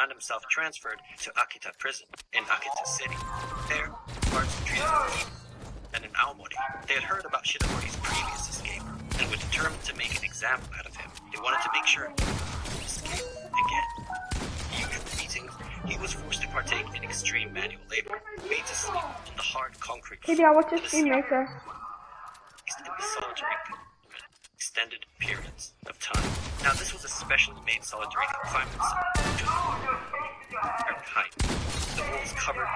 found himself transferred to Akita prison in Akita City. There, guards treated him and in Aomori. They had heard about Shiratori's previous escape and were determined to make an example out of him. They wanted to make sure he would escape again. In usual meetings, he was forced to partake in extreme manual labor, made to sleep on the hard concrete floor. Maybe I'll watch a stream maker. In the solitary confinement, extended periods of time. Now, this was a specially made solitary confinement cell. Height. The walls covered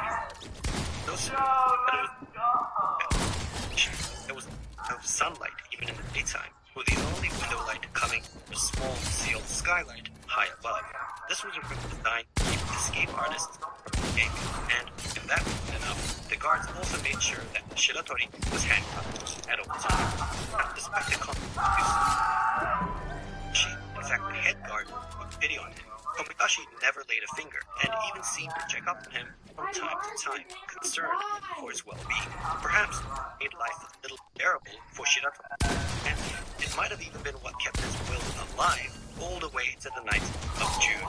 there was no sunlight even in the daytime, with the only window light coming from a small sealed skylight high above. This was a room designed to keep escape artists from escape, and if that wasn't enough, the guards also made sure that Shiratori was handcuffed at all times. Despite the in fact, the head guard took pity on him. Kobayashi never laid a finger, and even seemed to check up on him from time to time, concerned for his well-being. Perhaps it made life a little bearable for Shiratori, and it might have even been what kept his will alive all the way to the night of June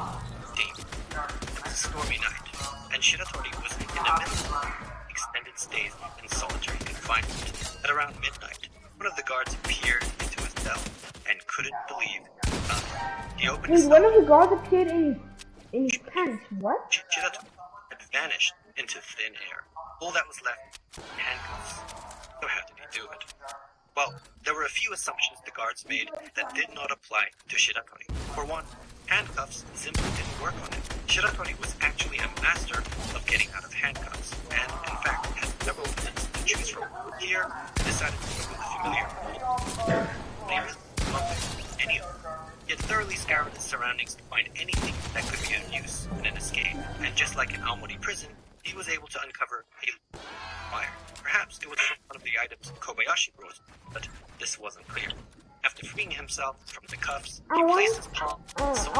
15th. It was a stormy night, and Shiratori was in the midst of extended stays in solitary confinement. At around midnight, one of the guards appeared into his cell and couldn't believe he opened his one of the guards appeared in his pants. What? Shiratori had vanished into thin air. All that was left were handcuffs. So how did he do it? Well, there were a few assumptions the guards made that did not apply to Shiratori. For one, handcuffs simply didn't work on him. Shiratori was actually a master of getting out of handcuffs, and in fact had several methods to choose from. Here, he decided to go with the familiar rule. He wasn't any of them. He had thoroughly scoured his surroundings to find anything that could be of use in an escape, and just like in Aomori prison, he was able to uncover a fire. Perhaps it was one of the items Kobayashi brought, but this wasn't clear. After freeing himself from the cuffs, he placed his palm on the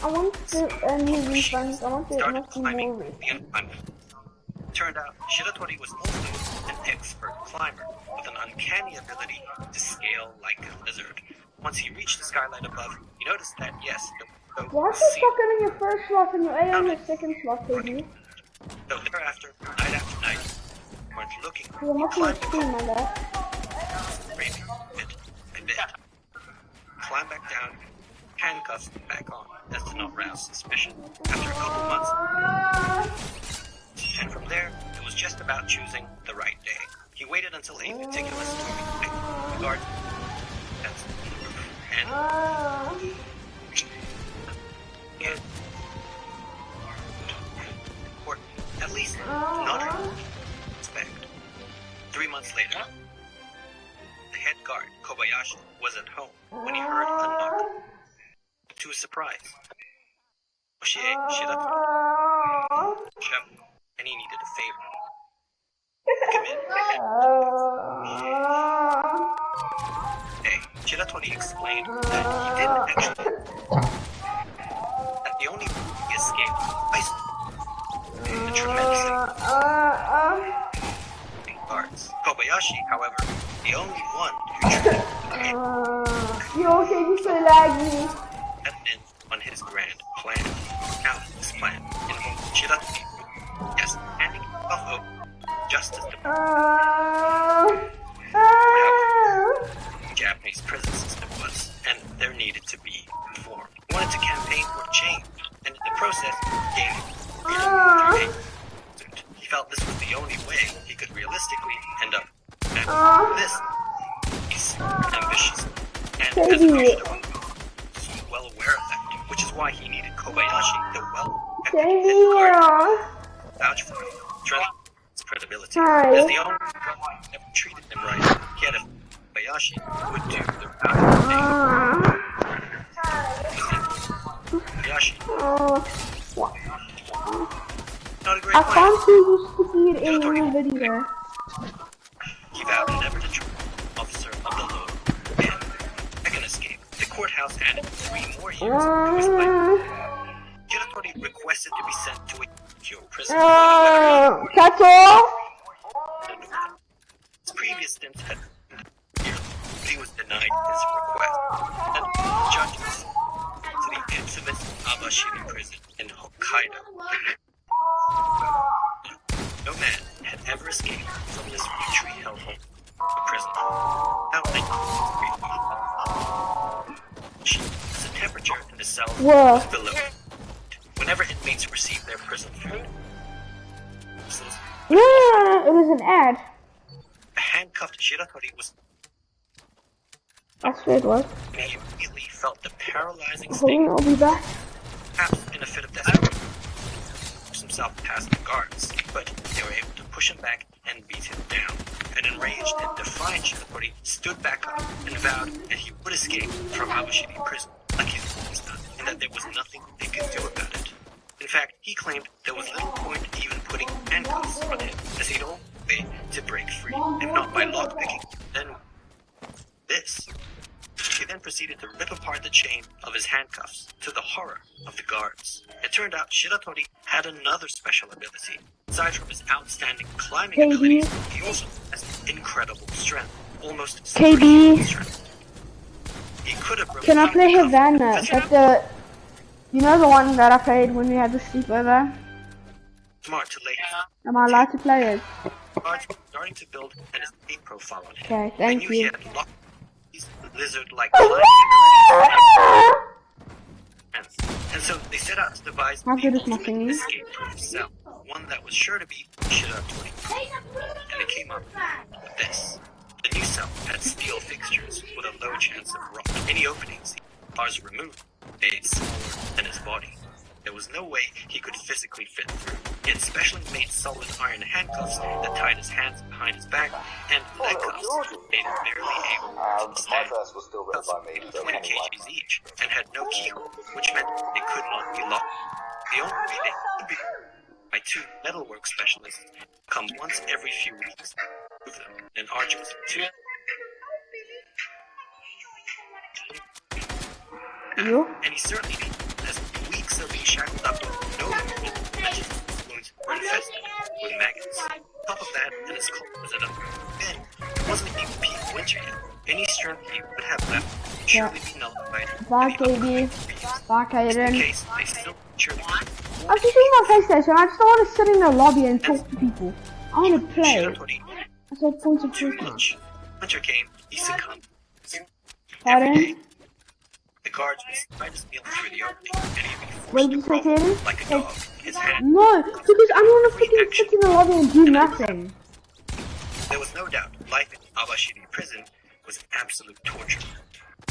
I want the new refunds. I want the started climbing the incline. Turned out, Shiratori was also an expert climber with an uncanny ability to scale like a lizard. Once he reached the skylight above, he noticed that, yes, the window Why was is it sealed. stuck in your first slot and you're on your second slot, baby? So thereafter, night after night, weren't looking. I'm He watching a climbed the stream, my dad. crazy bit by bit. Climbed back down, handcuffs back on, as to not rouse suspicion. After a couple months, and from there, it was just about choosing the right day. He waited until a meticulous the guard and important, at least not expect. 3 months later, the head guard, Kobayashi, was at home when he heard a knock. To his surprise, Oshie Shiratori, and he needed a favor. Come in. Hey, Shiratori explained that he didn't actually. That the only way he escaped was the tremendously guards. Kobayashi, however, the only one who truly You okay? You so laggy. had been on his grand plan. Now, this plan involved Shiratori, yes, handing himself over just as the Japanese prison system was, and there needed to be reform. He wanted to campaign for change, and in the process, gain freedom. He felt this was the only way he could realistically end up at this. He's ambitious, and as a Yoshida, he's well aware of that, which is why he needed Kobayashi, the well-respected guard, vouch for him, trust his credibility. As the only guard who never treated him right, he had a Kobayashi would do the round thing. Kobayashi. Not a great I plan. can't see you sticking it in your video. He vowed never to trust an officer of the law again. Second escape. The courthouse added 3 more years to his life. Shiratori requested to be sent to a secure prison. That's all? His previous stints had been years, but he was denied his request. And the judges to the infamous Abashiri prison in Kaido. No man had ever escaped from this retreat hellhole, a prison. Now, the temperature in the cells was below. Whenever inmates received their prison food, No, it was an ad. a handcuffed Shiratori was. That's what it was. And he immediately felt the paralyzing Hold sting. on, I'll be back. Perhaps in a fit of desperation, pushed himself past the guards, but they were able to push him back and beat him down. An enraged and defiant Shiratori stood back up and vowed that he would escape from Abashiri prison, like he's always done, and that there was nothing they could do about it. In fact, he claimed there was little point even putting handcuffs on him, as he'd only way to break free, if not by lockpicking, then this. He then proceeded to rip apart the chain of his handcuffs, to the horror of the guards. It turned out Shiratori had another special ability. Aside from his outstanding climbing abilities, he also has incredible strength, almost superhuman strength. He could have broken. Can I play Havana? But you know the one that I played when we had the sleepover? Smart to lay. Am I allowed to play it? Guards were starting to build an escape profile on him. Okay, They thank knew he you. had locked these lizard-like climbing abilities. And so they set out to devise How the good is my ultimate singing? escape-proof cell, one that was sure to be Shiratori. And they came up with this. The new cell had steel fixtures with a low chance of rot. Any openings, bars removed, made smaller than his body. There was no way he could physically fit through. He had specially made solid iron handcuffs that tied his hands behind his back, and leg cuffs made him barely able to stand. was still written by me, Cuffs weighed 20 kgs each, and had no keyhole, which meant they could not be locked. The only way they could be by two metalwork specialists come once every few weeks. Move them, an arduous two. You? And he certainly did, as weeks of being shackled up with no movement, and his wounds were infested with maggots. On top of that, and as cold as it then, it wasn't even peak winter yet. Any strength he would have left would surely be nullified. Bye, in the upcoming baby. years. Bye, In this Kaden. case, they still surely I'm just doing my PlayStation. I just don't want to sit in the lobby and talk to people. I want to play. Shiratori That's what points of too truth are. much. Winter came, he succumbed. Pardon? Every day, the guards would slide his meal through the opening, and he'd be What forced did to you say, grovel Kaden? like a dog, his hand. No, because I don't want to freaking sit in the lobby and do nothing. There was no doubt life in Abashiri prison was absolute torture.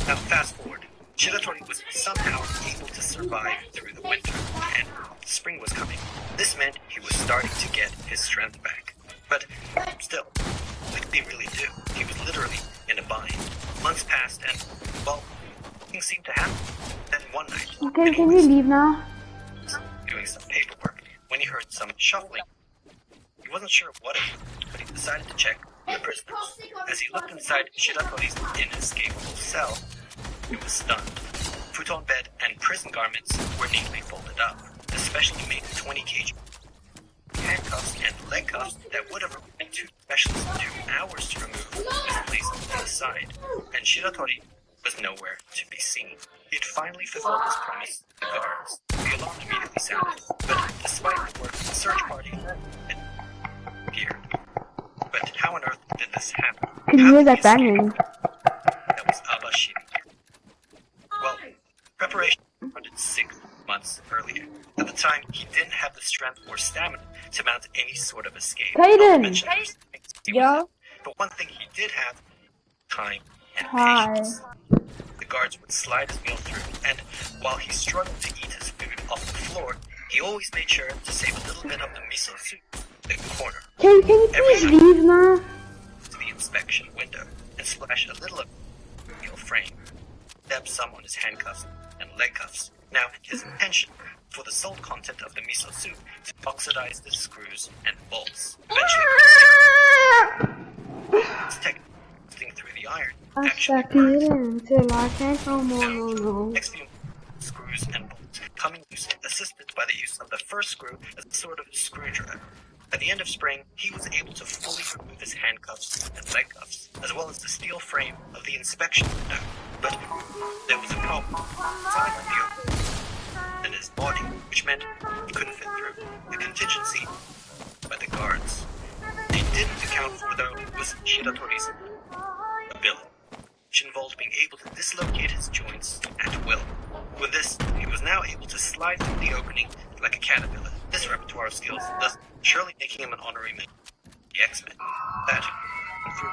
Now fast forward, Shiratori was somehow able to survive through the winter, and spring was coming. This meant he was starting to get his strength back. But still, what could he really do? He was literally in a bind. Months passed and, well, nothing seemed to happen. Then one night, Okay, can we leave now? doing some paperwork, when he heard some shuffling. He wasn't sure what it was, but he decided to check the prisoners. As he looked inside Shiratori's inescapable cell, he was stunned. Futon bed and prison garments were neatly folded up, especially made 20 kg handcuffs and leg cuffs that would have taken two specialists 2 hours to remove was placed on the side, and Shiratori was nowhere to be seen. He had finally fulfilled his promise to the guards. The alarm immediately sounded, but despite the work, the search party had appeared. But how on earth did this happen? Can you How hear did that he escape? banging? That was Abashiri. Well, preparation started 6 months earlier. At the time, he didn't have the strength or stamina to mount any sort of escape. Kaden! Not to mention the things he was Yeah? in. But one thing he did have, time and Hi. patience. The guards would slide his meal through, and while he struggled to eat his food off the floor, he always made sure to save a little bit of the miso soup in the corner Can you please leave now? to the inspection window and splash a little of the meal frame. Dab some on his handcuffs and leg cuffs. Now, his intention for the salt content of the miso soup to oxidize the screws and bolts, eventually testing through the iron. I Actually stuck worked. it in till I can't no more, no. Next few screws and bolts coming loose, assisted by the use of the first screw as a sort of screwdriver. By the end of spring, he was able to fully remove his handcuffs and leg cuffs, as well as the steel frame of the inspection window. But there was a problem. Inside the opening, and his body, which meant he couldn't fit through. The contingency by the guards. They didn't account for, though, was Shiratori's ability, which involved being able to dislocate his joints at will. With this, he was now able to slide through the opening like a caterpillar. This repertoire of skills, thus surely making him an honorary member of the X-Men. That through.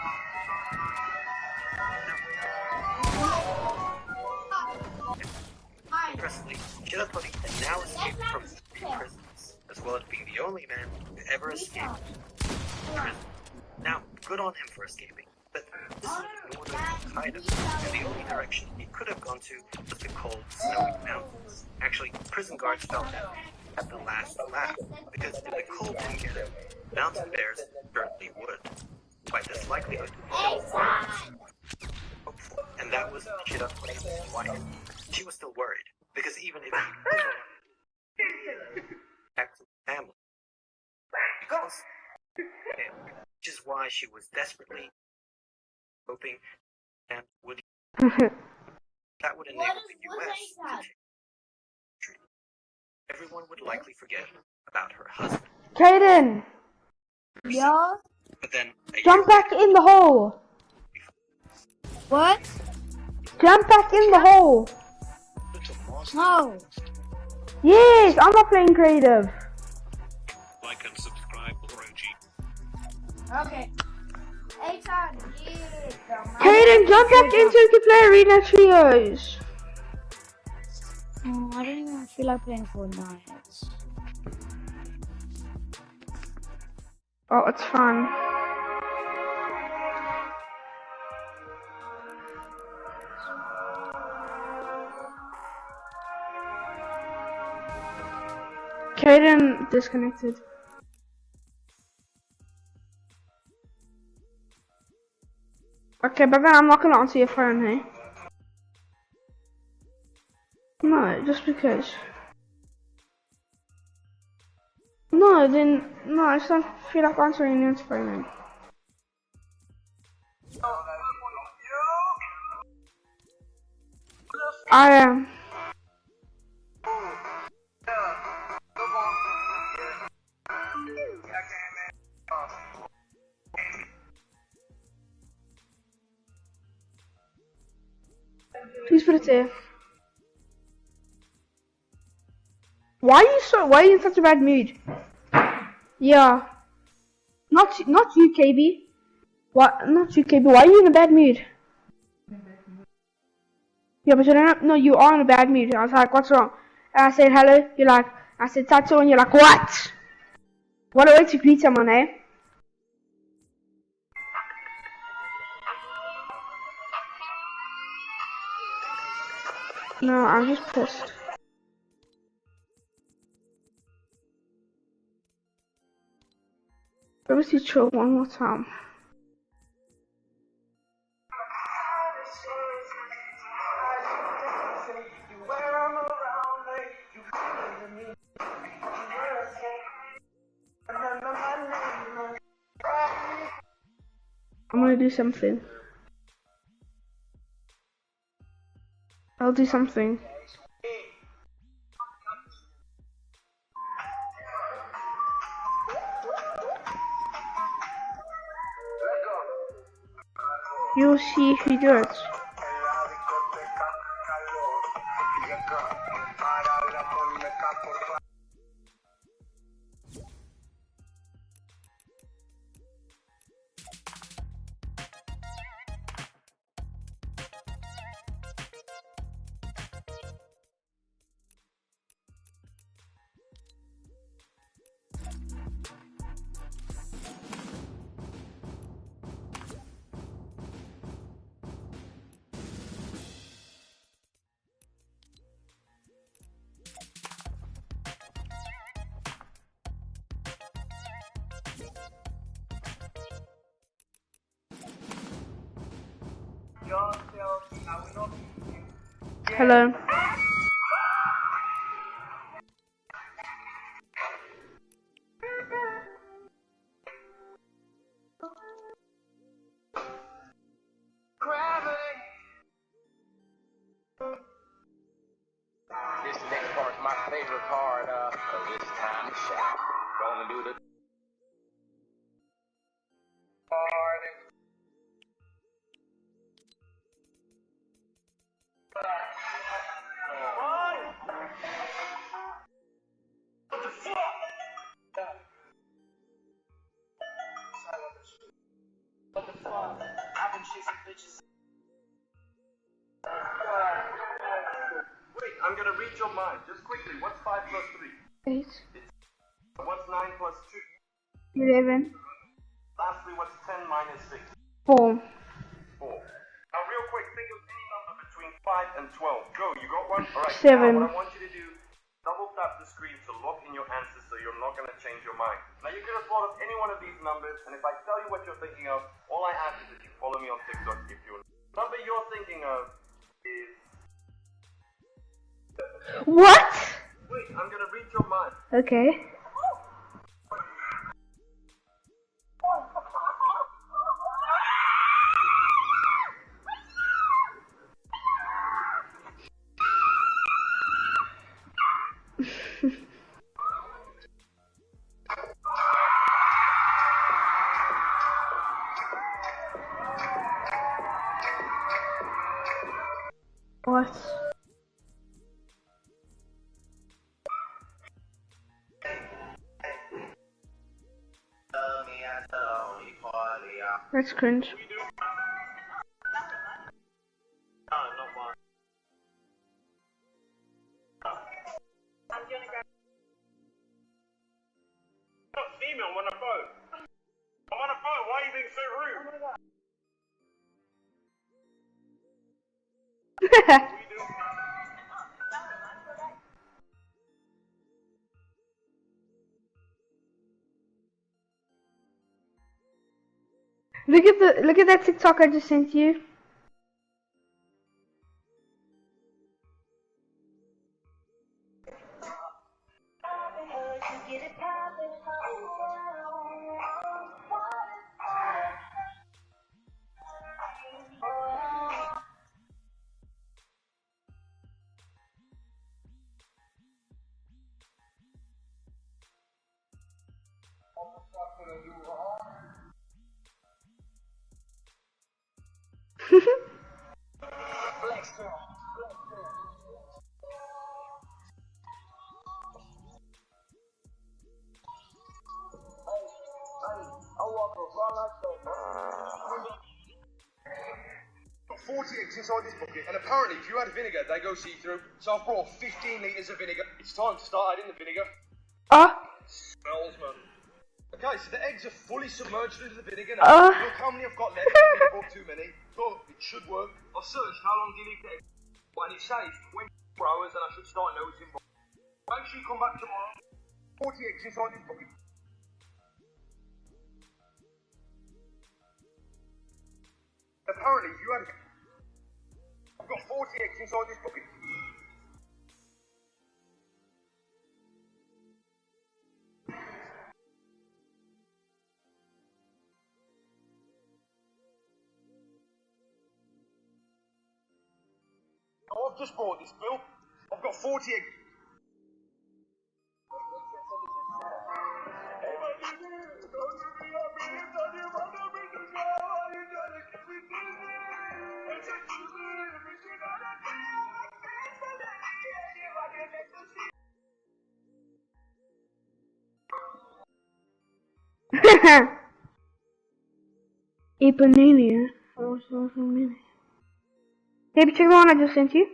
Impressively, Shiratori had now escaped from 3 prisons, as well as being the only man to ever escape prison. Now, good on him for escaping, but this was northern Hokkaido, and the only direction he could have gone to was the cold, snowy mountains. Actually, prison guards felt that at the last laugh, because if the cold didn't get him, mountain bears certainly would. By this likelihood, hopeful, and that was Shiratori's wife. She was still worried, because even if he back to the family, because which is why she was desperately hoping and would that would enable the U.S. to take control. Everyone would likely forget about her husband. Kaden! Yeah? But then Jump back in the hole! What? Jump back in the hole! No. Yes, I'm not playing creative. Like and subscribe for OG. Okay. Ethan, Kaden, jump back in so you can play Arena Trios. Oh, I don't even feel like playing Fortnite. Oh, it's fun. Kaden disconnected. Okay, but then I'm not gonna answer your phone, hey? No, just because. No, then, no, I just don't feel like answering anyone's phone, hey? I am. Please put it there. Why are you in such a bad mood? Yeah. Not you, KB. What? Not you, KB. Why are you in a bad mood? Yeah, but you don't. No, you are in a bad mood. I was like, what's wrong? And I said hello. You're like, I said Tatsu, and you're like, what? What a way to greet someone, eh? No, I'm just pissed. Let me see chill one more time. I'm gonna do something. I'll do something. You'll see if you do it. Hello. This next part is my favorite. It's time to shout. Gonna do the Wait, I'm gonna read your mind. Just quickly, what's 5 plus 3? 8. What's 9 plus 11. 2? Lastly, what's 10 minus 6? 4. 4. Now, real quick, think of any number between 5 and 12. Go, you got one? Alright, 7. now what I want you to do, double tap the screen to lock in your answers so you're not gonna change your mind. Now, you could have thought of any one of these numbers, and if I tell you what you're thinking of, all I ask is that you follow me on TikTok if you number you're thinking of is... What? Wait, I'm gonna read your mind. Okay. What? That's cringe. Female, I'm on a phone. I'm on a phone. Why are you being so rude? Look at that TikTok I just sent you. Got 40 eggs inside this bucket, and apparently if you add vinegar, they go see-through. So I've brought 15 litres of vinegar. It's time to start adding the vinegar. Smells, man. Okay, so the eggs are fully submerged into the vinegar now. Look how many I've got left. I bought too many, but it should work. I searched how long do you leave the eggs, and it says 24 hours, and I should start noticing. Make sure you come back tomorrow. 40 eggs inside this bucket. Apparently, if you had... I've got 40 eggs inside this bucket. Oh, I've just bought this, Bill. I've got 40 eggs. Ipanania. Baby, check the one I just sent you.